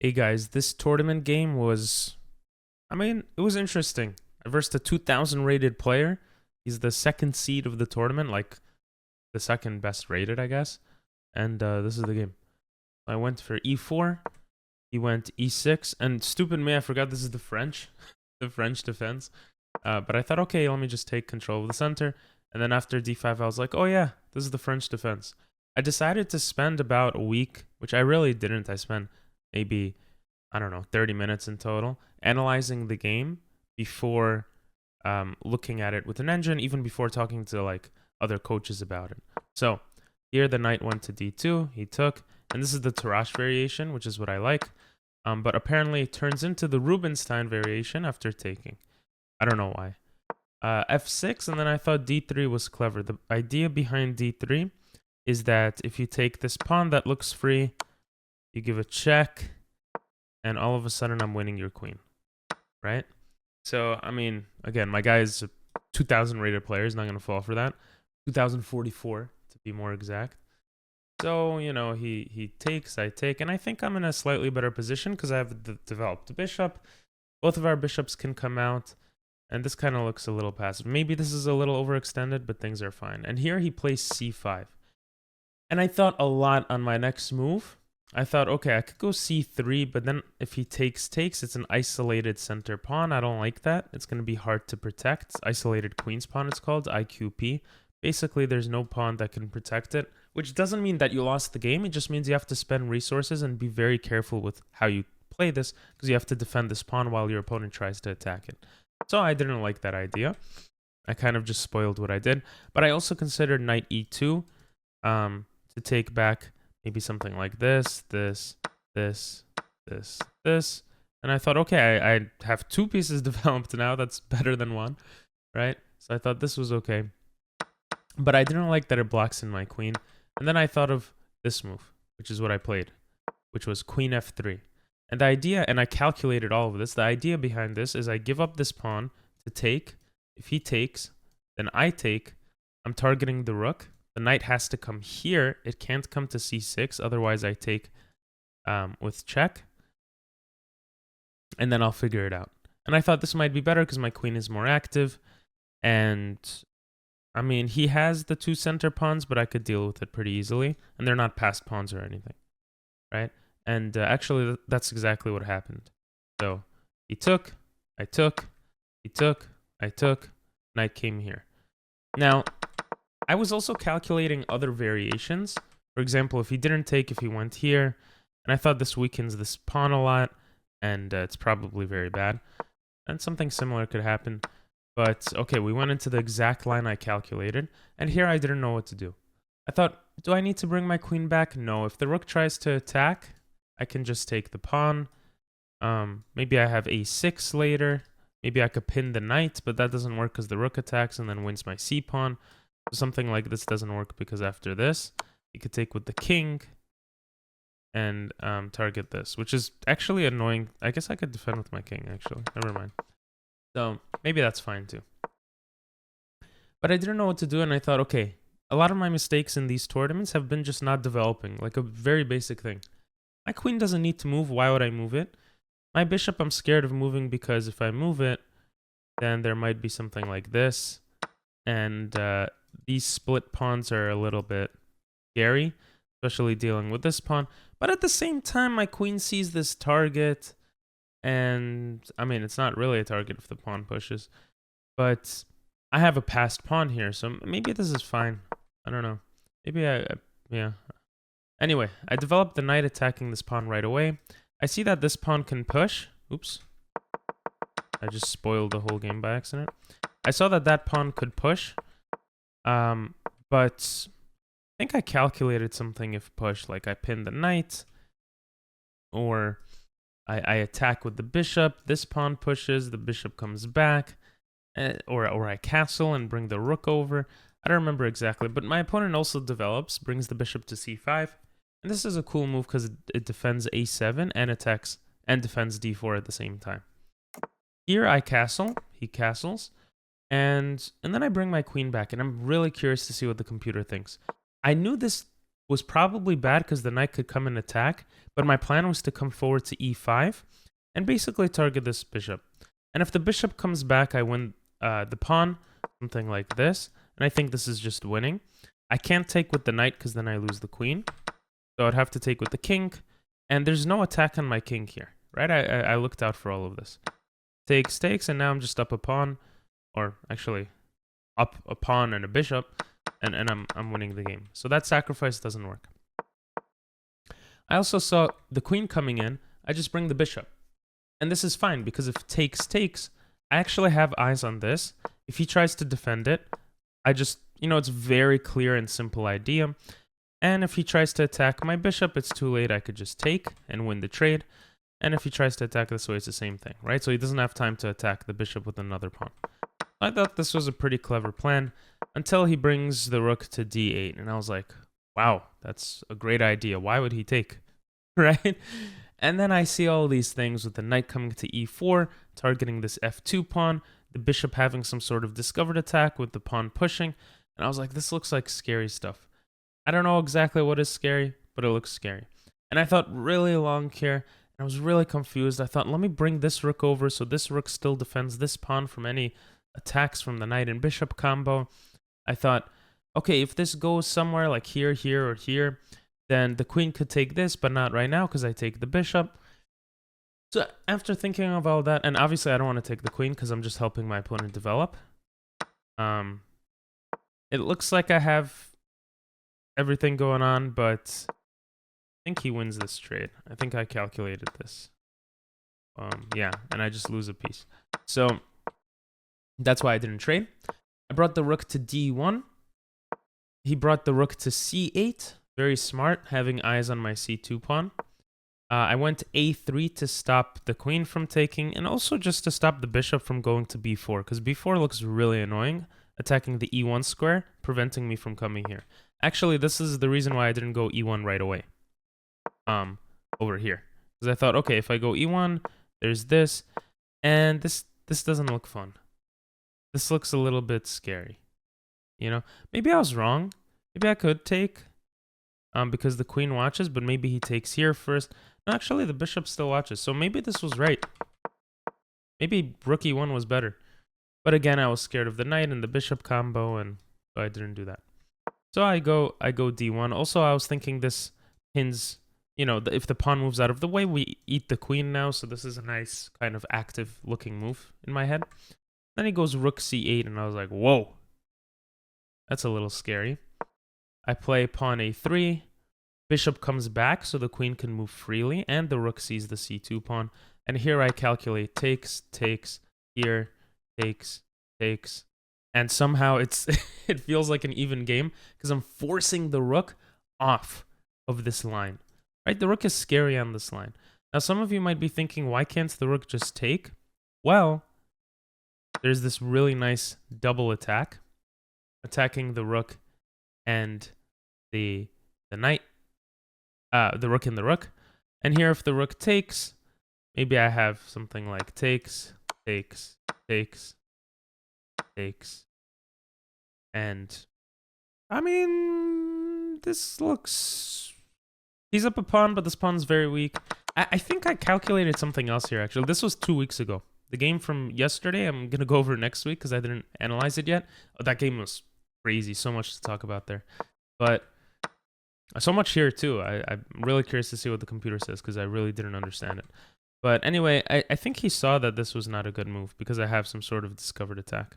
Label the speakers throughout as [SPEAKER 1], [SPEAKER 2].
[SPEAKER 1] Hey guys, this tournament game was, it was interesting. I versed a 2000 rated player. He's the second seed of the tournament, like the second best rated, I guess. And this is the game. I went for e4. He went e6. And stupid me, I forgot this is the French, the French defense. But I thought, okay, let me just take control of the center. And then after d5, I was like, oh yeah, this is the French defense. I decided to spend about a week, which I really didn't. I spent maybe, I don't know, 30 minutes in total, analyzing the game before looking at it with an engine, even before talking to like other coaches about it. So here the knight went to d2, he took, and this is the Tarrasch variation, which is what I like. But apparently it turns into the Rubinstein variation after taking. I don't know why. F6, and then I thought d3 was clever. The idea behind d3 is that if you take this pawn that looks free, you give a check, and all of a sudden I'm winning your queen, right? So, again, my guy is a 2000 rated player. He's not going to fall for that. 2044, to be more exact. So, he takes, I take, and I think I'm in a slightly better position because I have developed the bishop. Both of our bishops can come out, and this kind of looks a little passive. Maybe this is a little overextended, but things are fine. And here he plays c5. And I thought a lot on my next move. I thought, okay, I could go c3, but then if he takes, it's an isolated center pawn. I don't like that. It's going to be hard to protect. Isolated queen's pawn, it's called, IQP. Basically, there's no pawn that can protect it, which doesn't mean that you lost the game. It just means you have to spend resources and be very careful with how you play this, because you have to defend this pawn while your opponent tries to attack it. So I didn't like that idea. I kind of just spoiled what I did. But I also considered knight e2 to take back maybe something like this. And I thought, okay, I have two pieces developed now. That's better than one, right? So I thought this was okay. But I didn't like that it blocks in my queen. And then I thought of this move, which is what I played, which was queen f3. And the idea, and I calculated all of this, the idea behind this is I give up this pawn to take. If he takes, then I take. I'm targeting the rook. The knight has to come here. It can't come to c6. Otherwise, I take with check. And then I'll figure it out. And I thought this might be better because my queen is more active. And, he has the two center pawns, but I could deal with it pretty easily. And they're not passed pawns or anything, right? And actually, that's exactly what happened. So he took, I took, he took, I took, knight came here. Now, I was also calculating other variations. For example, if he didn't take, if he went here, and I thought this weakens this pawn a lot, and it's probably very bad. And something similar could happen. But, okay, we went into the exact line I calculated, and here I didn't know what to do. I thought, do I need to bring my queen back? No, if the rook tries to attack, I can just take the pawn. Maybe I have a6 later. Maybe I could pin the knight, but that doesn't work because the rook attacks and then wins my c-pawn. So something like this doesn't work because after this, you could take with the king and target this, which is actually annoying. I guess I could defend with my king, actually. Never mind. So maybe that's fine too. But I didn't know what to do, and I thought, okay, a lot of my mistakes in these tournaments have been just not developing, like a very basic thing. My queen doesn't need to move. Why would I move it? My bishop, I'm scared of moving because if I move it, then there might be something like this. And these split pawns are a little bit scary, especially dealing with this pawn. But at the same time, my queen sees this target. And, it's not really a target if the pawn pushes. But I have a passed pawn here, so maybe this is fine. I don't know. Maybe yeah. Anyway, I developed the knight attacking this pawn right away. I see that this pawn can push. Oops. I just spoiled the whole game by accident. I saw that that pawn could push. But I think I calculated something if push. Like I pin the knight. Or I attack with the bishop. This pawn pushes. The bishop comes back. Or I castle and bring the rook over. I don't remember exactly. But my opponent also develops. Brings the bishop to c5. And this is a cool move because it defends a7 and attacks and defends d4 at the same time. Here I castle, he castles, and then I bring my queen back, and I'm really curious to see what the computer thinks. I knew this was probably bad because the knight could come and attack, but my plan was to come forward to e5 and basically target this bishop. And if the bishop comes back, I win the pawn, something like this. And I think this is just winning. I can't take with the knight because then I lose the queen. So I'd have to take with the king. And there's no attack on my king here, right? I looked out for all of this. Takes, and now I'm just up a pawn. Or actually, up a pawn and a bishop. And I'm winning the game. So that sacrifice doesn't work. I also saw the queen coming in. I just bring the bishop. And this is fine because if takes, I actually have eyes on this. If he tries to defend it, I just, it's very clear and simple idea. And if he tries to attack my bishop, it's too late. I could just take and win the trade. And if he tries to attack this way, it's the same thing, right? So he doesn't have time to attack the bishop with another pawn. I thought this was a pretty clever plan until he brings the rook to d8. And I was like, wow, that's a great idea. Why would he take, right? And then I see all these things with the knight coming to e4, targeting this f2 pawn, the bishop having some sort of discovered attack with the pawn pushing. And I was like, this looks like scary stuff. I don't know exactly what is scary, but it looks scary. And I thought really long here, and I was really confused. I thought, let me bring this rook over so this rook still defends this pawn from any attacks from the knight and bishop combo. I thought, okay, if this goes somewhere like here, here, or here, then the queen could take this, but not right now because I take the bishop. So after thinking of all that, and obviously I don't want to take the queen because I'm just helping my opponent develop. It looks like I have everything going on, but I think he wins this trade. I think I calculated this. Yeah, and I just lose a piece. So that's why I didn't trade. I brought the rook to d1. He brought the rook to c8. Very smart, having eyes on my c2 pawn. I went a3 to stop the queen from taking, and also just to stop the bishop from going to b4, because b4 looks really annoying, attacking the e1 square, preventing me from coming here. Actually, this is the reason why I didn't go e1 right away. Over here. Because I thought, okay, if I go e1, there's this, and this doesn't look fun. This looks a little bit scary. Maybe I was wrong. Maybe I could take, because the queen watches, but maybe he takes here first. No, actually, the bishop still watches, so maybe this was right. Maybe rook e1 was better. But again, I was scared of the knight and the bishop combo, and so I didn't do that. So I go d1. Also, I was thinking this pins, if the pawn moves out of the way, we eat the queen now, so this is a nice kind of active-looking move in my head. Then he goes rook c8, and I was like, whoa. That's a little scary. I play pawn a3. Bishop comes back so the queen can move freely, and the rook sees the c2 pawn. And here I calculate takes, here, takes. And somehow it feels like an even game because I'm forcing the rook off of this line. Right? The rook is scary on this line. Now, some of you might be thinking, why can't the rook just take? Well, there's this really nice double attack, attacking the rook and the knight, the rook and the rook. And here, if the rook takes, maybe I have something like takes. And I mean, this looks, he's up a pawn, but this pawn's very weak. I think I calculated something else here, actually. This was 2 weeks ago. The game from yesterday, I'm going to go over next week because I didn't analyze it yet. Oh, that game was crazy. So much to talk about there. But so much here, too. I'm really curious to see what the computer says because I really didn't understand it. But anyway, I think he saw that this was not a good move because I have some sort of discovered attack.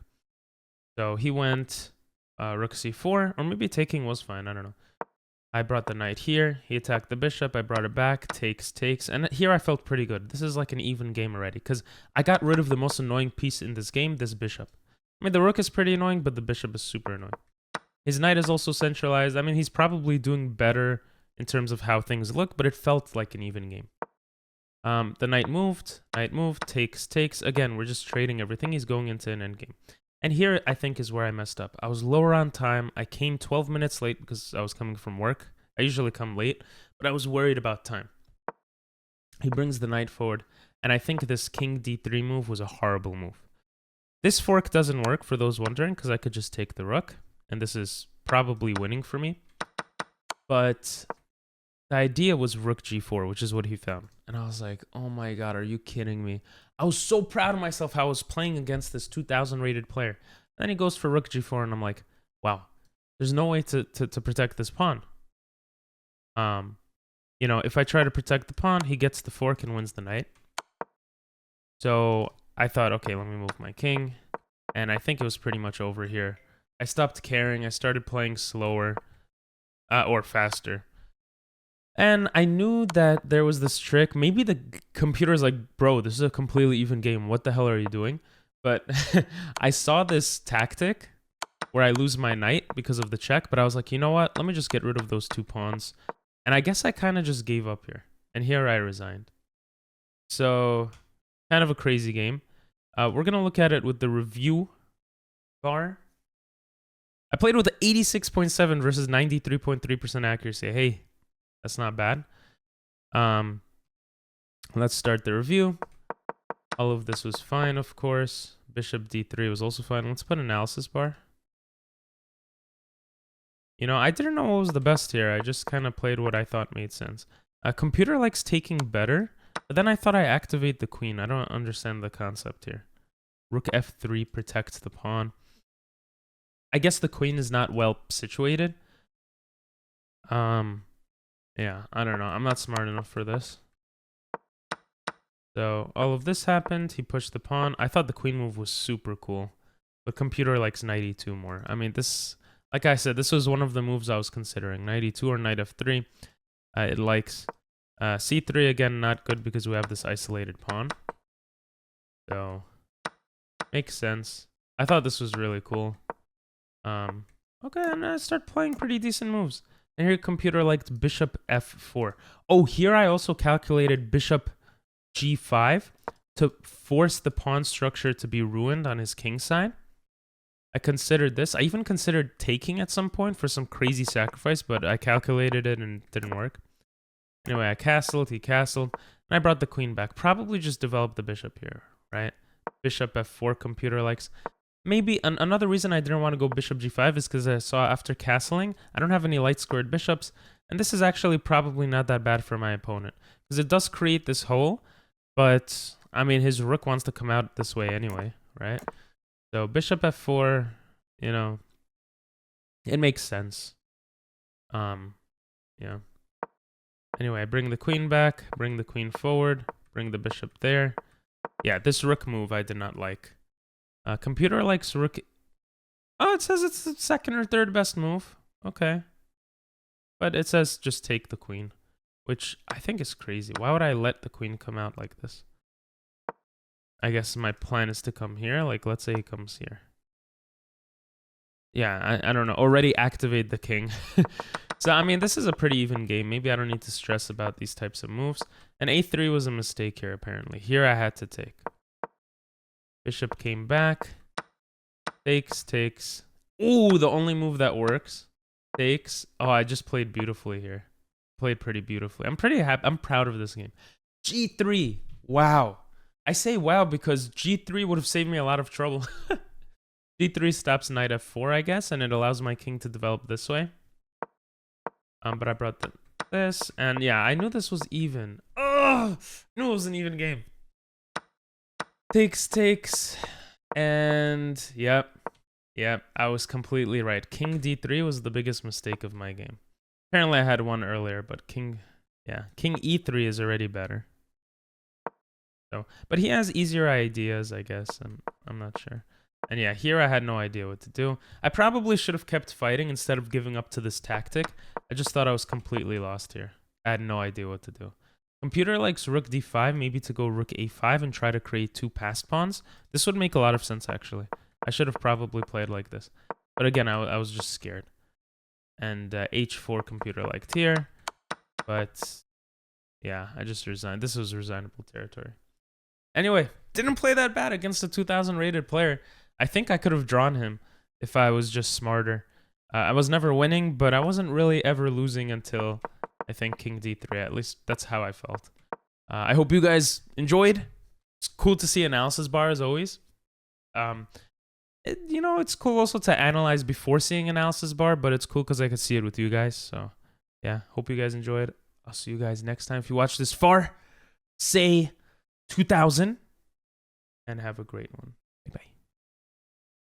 [SPEAKER 1] So he went rook c4, or maybe taking was fine. I don't know. I brought the knight here. He attacked the bishop. I brought it back. Takes. And here I felt pretty good. This is like an even game already because I got rid of the most annoying piece in this game, this bishop. I mean, the rook is pretty annoying, but the bishop is super annoying. His knight is also centralized. I mean, he's probably doing better in terms of how things look, but it felt like an even game. The knight moved, takes. Again, we're just trading everything. He's going into an endgame. And here, I think, is where I messed up. I was lower on time. I came 12 minutes late because I was coming from work. I usually come late, but I was worried about time. He brings the knight forward, and I think this king d3 move was a horrible move. This fork doesn't work, for those wondering, because I could just take the rook, and this is probably winning for me. But the idea was rook g4, which is what he found. And I was like, oh my God, are you kidding me? I was so proud of myself how I was playing against this 2000 rated player. Then he goes for rook g4, and I'm like, wow, there's no way to protect this pawn. You know, if I try to protect the pawn, he gets the fork and wins the knight. So I thought, okay, let me move my king. And I think it was pretty much over here. I stopped caring. I started playing slower or faster. And I knew that there was this trick. Maybe the computer's like, bro, this is a completely even game. What the hell are you doing? But I saw this tactic where I lose my knight because of the check. But I was like, you know what? Let me just get rid of those 2 pawns. And I guess I kind of just gave up here. And here I resigned. So kind of a crazy game. We're going to look at it with the review bar. I played with 86.7 versus 93.3% accuracy. Hey, that's not bad. Let's start the review. All of this was fine, of course. Bishop d3 was also fine. Let's put analysis bar. You know, I didn't know what was the best here. I just kind of played what I thought made sense. Computer likes taking better, but then I thought I activate the queen. I don't understand the concept here. Rook f3 protects the pawn. I guess the queen is not well situated. Yeah, I don't know. I'm not smart enough for this. So all of this happened. He pushed the pawn. I thought the queen move was super cool. But computer likes knight e2 more. I mean, this, like I said, this was one of the moves I was considering. Knight e2 or knight f3. It likes c3 again, not good because we have this isolated pawn. So makes sense. I thought this was really cool. Okay, and I start playing pretty decent moves. And here computer liked bishop f4. Oh, here I also calculated bishop g5 to force the pawn structure to be ruined on his king side. I considered this. I even considered taking at some point for some crazy sacrifice, but I calculated it and it didn't work. Anyway, I castled, he castled, and I brought the queen back. Probably just developed the bishop here, right? Bishop f4 computer likes. Maybe another reason I didn't want to go bishop g5 is because I saw after castling, I don't have any light squared bishops, and this is actually probably not that bad for my opponent, because it does create this hole, but, I mean, his rook wants to come out this way anyway, right? So bishop f4, you know, it makes sense. Yeah. Anyway, I bring the queen back, bring the queen forward, bring the bishop there. Yeah, this rook move I did not like. Computer likes rook. Oh, it says it's the second or third best move. Okay. But it says just take the queen, which I think is crazy. Why would I let the queen come out like this? I guess my plan is to come here. Like, let's say he comes here. Yeah, I don't know. Already activate the king. So, I mean, this is a pretty even game. Maybe I don't need to stress about these types of moves. And a3 was a mistake here, apparently. Here I had to take. Bishop came back. Takes. Ooh, the only move that works. Takes. Oh, I just played beautifully here. Played pretty beautifully. I'm pretty happy. I'm proud of this game. G3. Wow. I say wow because G3 would have saved me a lot of trouble. G3 stops knight f4, I guess, and it allows my king to develop this way. But I brought this, and yeah, I knew this was even. Oh, I knew it was an even game. Takes, and yep, I was completely right. King d3 was the biggest mistake of my game. Apparently I had one earlier, but king e3 is already better. So, but he has easier ideas, I guess. I'm not sure. And yeah, here I had no idea what to do. I probably should have kept fighting instead of giving up to this tactic. I just thought I was completely lost here. I had no idea what to do. Computer likes rook d5, maybe to go rook a5 and try to create 2 passed pawns. This would make a lot of sense, actually. I should have probably played like this. But again, I was just scared. And h4 computer liked here. But yeah, I just resigned. This was resignable territory. Anyway, didn't play that bad against a 2000 rated player. I think I could have drawn him if I was just smarter. I was never winning, but I wasn't really ever losing until, I think, king d3. At least that's how I felt. I hope you guys enjoyed. It's cool to see analysis bar as always. You know, it's cool also to analyze before seeing analysis bar, but it's cool because I could see it with you guys. So yeah, hope you guys enjoyed. I'll see you guys next time. If you watch this far, say 2000 and have a great one.